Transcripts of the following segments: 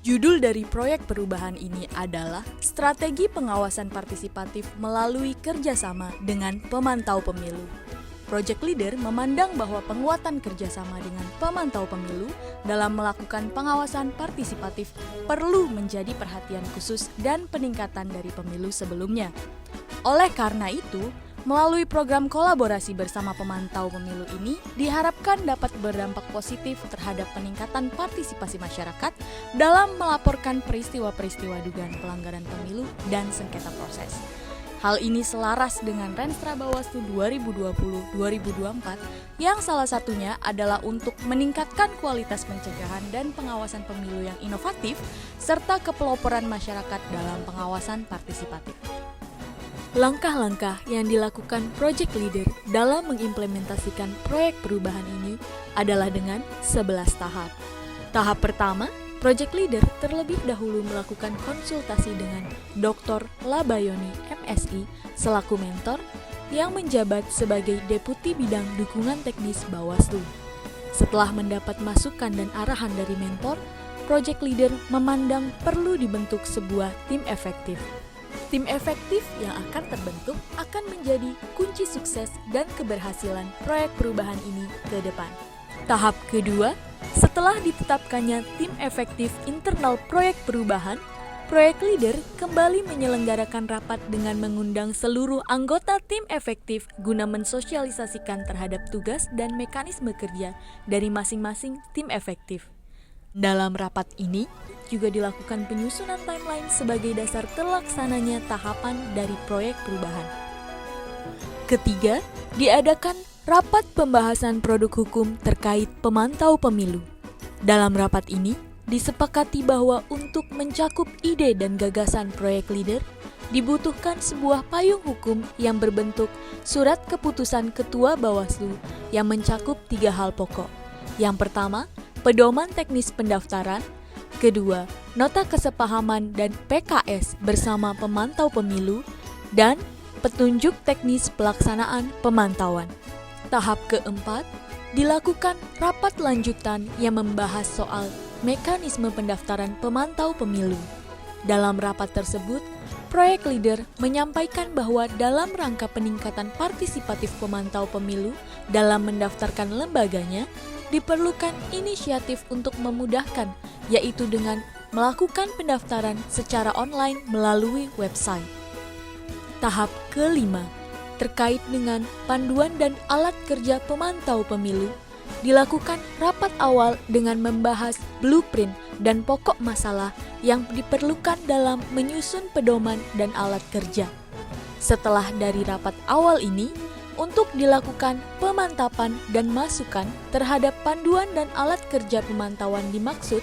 Judul dari proyek perubahan ini adalah Strategi Pengawasan Partisipatif Melalui Kerjasama dengan Pemantau Pemilu. Project Leader memandang bahwa penguatan kerjasama dengan pemantau pemilu dalam melakukan pengawasan partisipatif perlu menjadi perhatian khusus dan peningkatan dari pemilu sebelumnya. Oleh karena itu, melalui program kolaborasi bersama pemantau pemilu ini diharapkan dapat berdampak positif terhadap peningkatan partisipasi masyarakat dalam melaporkan peristiwa-peristiwa dugaan pelanggaran pemilu dan sengketa proses. Hal ini selaras dengan Renstra Bawaslu 2020-2024 yang salah satunya adalah untuk meningkatkan kualitas pencegahan dan pengawasan pemilu yang inovatif serta kepeloporan masyarakat dalam pengawasan partisipatif. Langkah-langkah yang dilakukan Project Leader dalam mengimplementasikan proyek perubahan ini adalah dengan 11 tahap. Tahap pertama, Project Leader terlebih dahulu melakukan konsultasi dengan Dr. Labayoni, MSI, selaku mentor yang menjabat sebagai Deputi Bidang Dukungan Teknis Bawaslu. Setelah mendapat masukan dan arahan dari mentor, Project Leader memandang perlu dibentuk sebuah tim efektif. Tim efektif yang akan terbentuk akan menjadi kunci sukses dan keberhasilan proyek perubahan ini ke depan. Tahap kedua, setelah ditetapkannya tim efektif internal proyek perubahan, Project Leader kembali menyelenggarakan rapat dengan mengundang seluruh anggota tim efektif guna mensosialisasikan terhadap tugas dan mekanisme kerja dari masing-masing tim efektif. Dalam rapat ini juga dilakukan penyusunan timeline sebagai dasar terlaksananya tahapan dari proyek perubahan. Ketiga, diadakan rapat pembahasan produk hukum terkait pemantau pemilu. Dalam rapat ini, disepakati bahwa untuk mencakup ide dan gagasan Project Leader, dibutuhkan sebuah payung hukum yang berbentuk surat keputusan Ketua Bawaslu yang mencakup 3 hal pokok. Yang pertama, pedoman teknis pendaftaran. Kedua, nota kesepahaman dan PKS bersama pemantau pemilu. Dan petunjuk teknis pelaksanaan pemantauan. Tahap keempat, dilakukan rapat lanjutan yang membahas soal mekanisme pendaftaran pemantau pemilu. Dalam rapat tersebut, Project Leader menyampaikan bahwa dalam rangka peningkatan partisipatif pemantau pemilu dalam mendaftarkan lembaganya, diperlukan inisiatif untuk memudahkan, yaitu dengan melakukan pendaftaran secara online melalui website. Tahap kelima, terkait dengan panduan dan alat kerja pemantau pemilu, dilakukan rapat awal dengan membahas blueprint dan pokok masalah yang diperlukan dalam menyusun pedoman dan alat kerja. Setelah dari rapat awal ini, untuk dilakukan pemantapan dan masukan terhadap panduan dan alat kerja pemantauan dimaksud,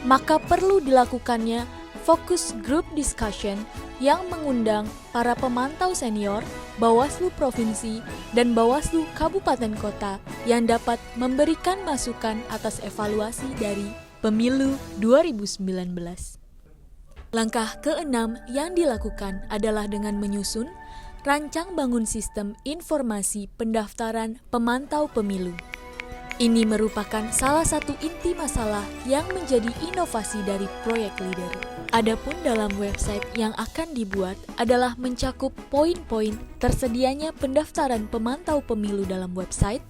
maka perlu dilakukannya focus group discussion yang mengundang para pemantau senior, Bawaslu Provinsi, dan Bawaslu Kabupaten Kota yang dapat memberikan masukan atas evaluasi dari Pemilu 2019. Langkah keenam yang dilakukan adalah dengan menyusun rancang bangun sistem informasi pendaftaran pemantau pemilu. Ini merupakan salah satu inti masalah yang menjadi inovasi dari Project Leader. Adapun dalam website yang akan dibuat adalah mencakup poin-poin tersedianya pendaftaran pemantau pemilu dalam website,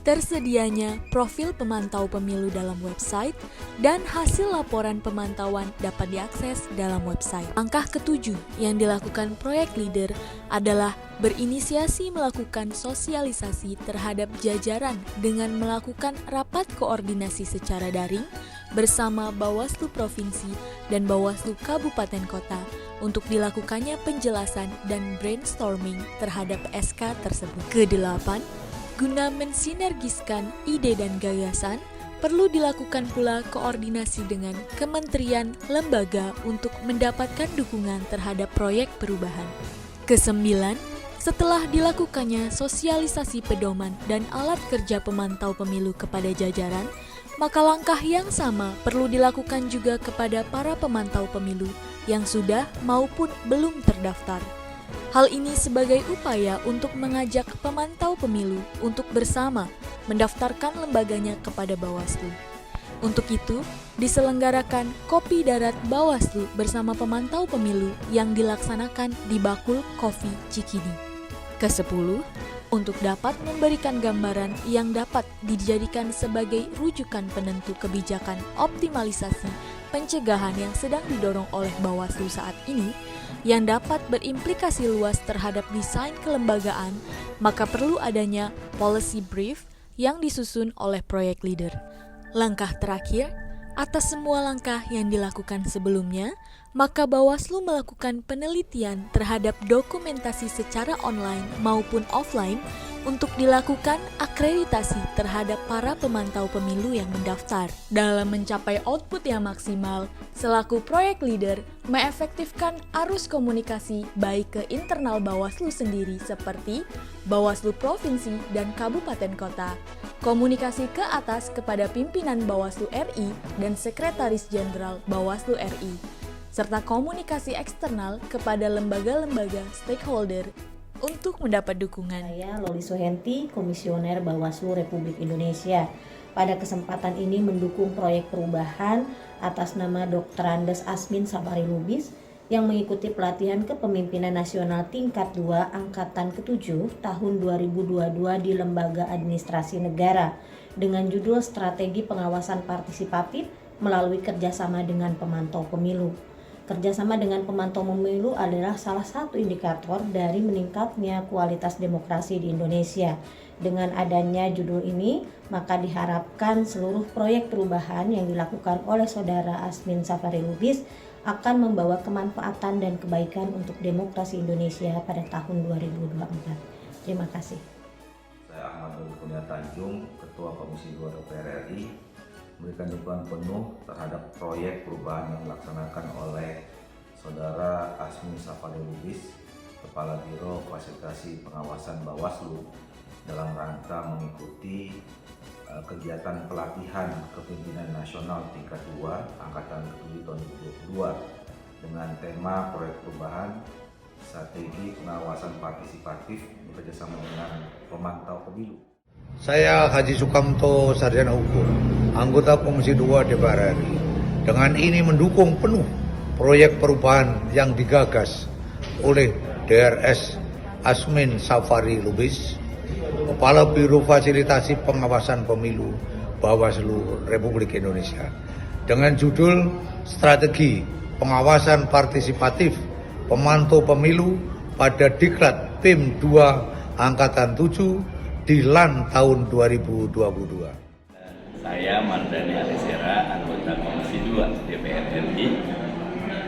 tersedianya profil pemantau pemilu dalam website, dan hasil laporan pemantauan dapat diakses dalam website. Langkah ketujuh yang dilakukan Project Leader adalah berinisiasi melakukan sosialisasi terhadap jajaran dengan melakukan rapat koordinasi secara daring bersama Bawaslu Provinsi dan Bawaslu Kabupaten Kota untuk dilakukannya penjelasan dan brainstorming terhadap SK tersebut. Kedelapan, guna mensinergiskan ide dan gagasan, perlu dilakukan pula koordinasi dengan kementerian lembaga untuk mendapatkan dukungan terhadap proyek perubahan. Kesembilan, setelah dilakukannya sosialisasi pedoman dan alat kerja pemantau pemilu kepada jajaran, maka langkah yang sama perlu dilakukan juga kepada para pemantau pemilu yang sudah maupun belum terdaftar. Hal ini sebagai upaya untuk mengajak pemantau pemilu untuk bersama mendaftarkan lembaganya kepada Bawaslu. Untuk itu, diselenggarakan Kopi Darat Bawaslu bersama pemantau pemilu yang dilaksanakan di Bakul Coffee Cikini. Ke-10, untuk dapat memberikan gambaran yang dapat dijadikan sebagai rujukan penentu kebijakan optimalisasi pencegahan yang sedang didorong oleh Bawaslu saat ini, yang dapat berimplikasi luas terhadap desain kelembagaan, maka perlu adanya policy brief yang disusun oleh proyek leader. Langkah terakhir, atas semua langkah yang dilakukan sebelumnya, maka Bawaslu melakukan penelitian terhadap dokumentasi secara online maupun offline untuk dilakukan akreditasi terhadap para pemantau pemilu yang mendaftar. Dalam mencapai output yang maksimal, selaku proyek leader mengefektifkan arus komunikasi baik ke internal Bawaslu sendiri seperti Bawaslu Provinsi dan Kabupaten Kota, komunikasi ke atas kepada pimpinan Bawaslu RI dan Sekretaris Jenderal Bawaslu RI, serta komunikasi eksternal kepada lembaga-lembaga stakeholder untuk mendapat dukungan. Saya Loli Suhenti, Komisioner Bawaslu Republik Indonesia. Pada kesempatan ini mendukung proyek perubahan atas nama Dr. Andes Asmin Safari Lubis yang mengikuti pelatihan kepemimpinan nasional tingkat 2 angkatan ke-7 tahun 2022 di Lembaga Administrasi Negara dengan judul Strategi Pengawasan Partisipatif melalui kerjasama dengan pemantau pemilu. Kerjasama dengan pemantau pemilu adalah salah satu indikator dari meningkatnya kualitas demokrasi di Indonesia. Dengan adanya judul ini, maka diharapkan seluruh proyek perubahan yang dilakukan oleh Saudara Asmin Safari Lubis akan membawa kemanfaatan dan kebaikan untuk demokrasi Indonesia pada tahun 2024. Terima kasih. Saya Ahmad Doli Kurnia Tanjung, Ketua Komisi 2 DPR RI, memberikan dukungan penuh terhadap proyek perubahan yang dilaksanakan oleh Saudara Asmin Safari Lubis, Kepala Biro Fasilitasi Pengawasan Bawaslu, dalam rangka mengikuti kegiatan pelatihan kepemimpinan nasional tingkat 2 angkatan ke-7 tahun 2022 dengan tema proyek perubahan strategi pengawasan partisipatif bekerjasama dengan pemantau pemilu. Saya Haji Sukamto, Sarjana Hukum, anggota Komisi 2 DPR RI. Dengan ini mendukung penuh proyek perubahan yang digagas oleh DRS Asmin Safari Lubis, Kepala Biro Fasilitasi Pengawasan Pemilu Bawaslu Republik Indonesia, dengan judul Strategi Pengawasan Partisipatif Pemantau Pemilu pada Diklat PIM 2 Angkatan 7 di LAN tahun 2022. Saya Mardani Alisera, anggota Komisi 2 DPR RI,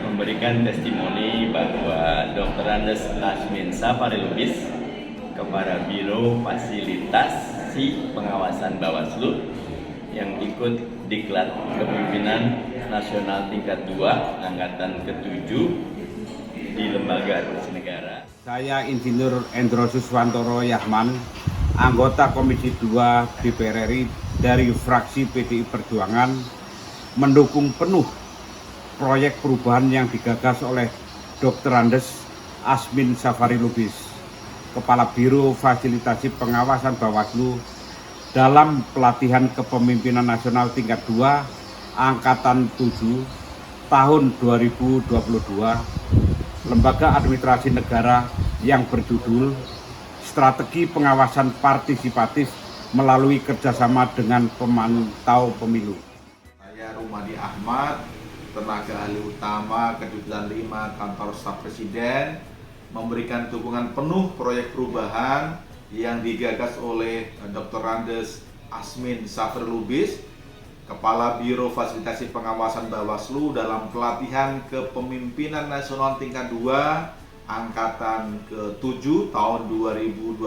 memberikan testimoni bahwa Dr. Andes Asmin Safari Lubis, Kepala Biro Fasilitasi Pengawasan Bawaslu yang ikut Diklat Kepemimpinan Nasional Tingkat 2 Angkatan ke-7 di Lembaga Administrasi Negara. Saya Insinyur Endro Suswantoro Yahman, anggota Komisi 2 DPR RI dari fraksi PDI Perjuangan, mendukung penuh proyek perubahan yang digagas oleh Dr. Andes Asmin Safari Lubis, Kepala Biro Fasilitasi Pengawasan Bawaslu dalam pelatihan kepemimpinan nasional tingkat 2 Angkatan 7 tahun 2022 Lembaga Administrasi Negara yang berjudul Strategi Pengawasan Partisipatif melalui kerjasama dengan pemantau pemilu. Saya Rumadi Ahmad, tenaga ahli utama Kedudukan 5 Kantor Staf Presiden, memberikan dukungan penuh proyek perubahan yang digagas oleh Dr. Andes Asmin Safari Lubis, Kepala Biro Fasilitasi Pengawasan Bawaslu dalam pelatihan kepemimpinan nasional tingkat 2 Angkatan ke-7 tahun 2022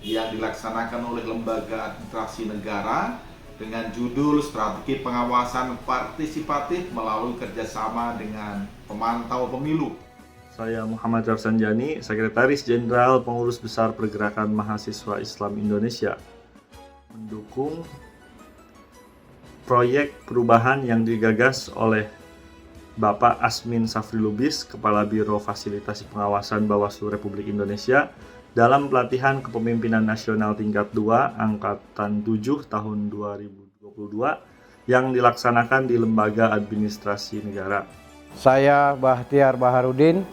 yang dilaksanakan oleh Lembaga Administrasi Negara dengan judul Strategi Pengawasan Partisipatif melalui kerjasama dengan pemantau pemilu. Saya Muhammad Rafsanjani, Sekretaris Jenderal Pengurus Besar Pergerakan Mahasiswa Islam Indonesia, mendukung proyek perubahan yang digagas oleh Bapak Asmin Safari Lubis, Kepala Biro Fasilitasi Pengawasan Bawaslu Republik Indonesia, dalam pelatihan kepemimpinan nasional tingkat 2 Angkatan 7 tahun 2022 yang dilaksanakan di lembaga administrasi negara. Saya Bahtiar Baharudin,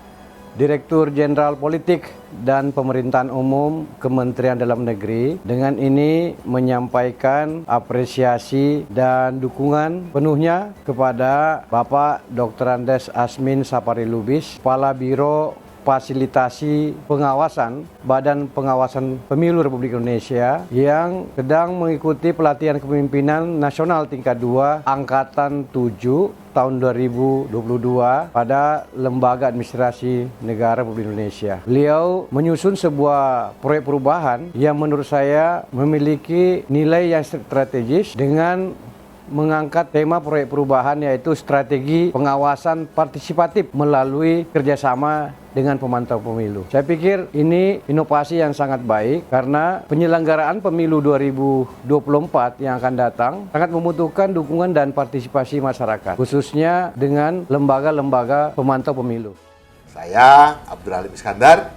Direktur Jenderal Politik dan Pemerintahan Umum Kementerian Dalam Negeri, dengan ini menyampaikan apresiasi dan dukungan penuhnya kepada Bapak Dr. Andes Asmin Sapari Lubis, Kepala Biro Fasilitasi Pengawasan Badan Pengawasan Pemilu Republik Indonesia yang sedang mengikuti pelatihan kepemimpinan nasional tingkat 2 Angkatan 7 tahun 2022 pada Lembaga Administrasi Negara Republik Indonesia. Beliau menyusun sebuah proyek perubahan yang menurut saya memiliki nilai yang strategis dengan mengangkat tema proyek perubahan yaitu strategi pengawasan partisipatif melalui kerjasama dengan pemantau pemilu. Saya pikir ini inovasi yang sangat baik karena penyelenggaraan pemilu 2024 yang akan datang sangat membutuhkan dukungan dan partisipasi masyarakat, khususnya dengan lembaga-lembaga pemantau pemilu. Saya Abdul Halim Iskandar,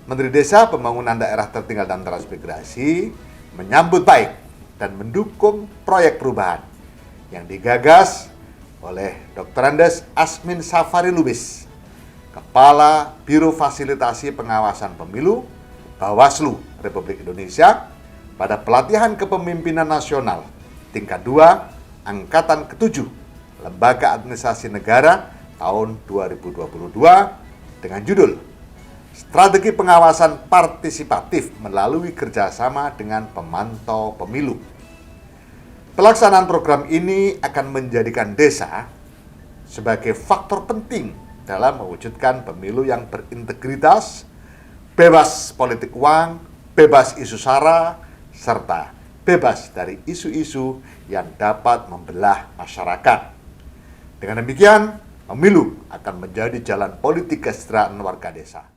Menteri Desa, Pembangunan Daerah Tertinggal dan Transmigrasi, menyambut baik dan mendukung proyek perubahan yang digagas oleh Dr. Andes Asmin Sapari Lubis, Kepala Biro Fasilitasi Pengawasan Pemilu Bawaslu Republik Indonesia pada pelatihan kepemimpinan nasional tingkat 2 Angkatan ke-7 Lembaga Administrasi Negara tahun 2022 dengan judul Strategi Pengawasan Partisipatif melalui Kerjasama dengan Pemantau Pemilu. Pelaksanaan program ini akan menjadikan desa sebagai faktor penting dalam mewujudkan pemilu yang berintegritas, bebas politik uang, bebas isu sara, serta bebas dari isu-isu yang dapat membelah masyarakat. Dengan demikian, pemilu akan menjadi jalan politik kesejahteraan warga desa.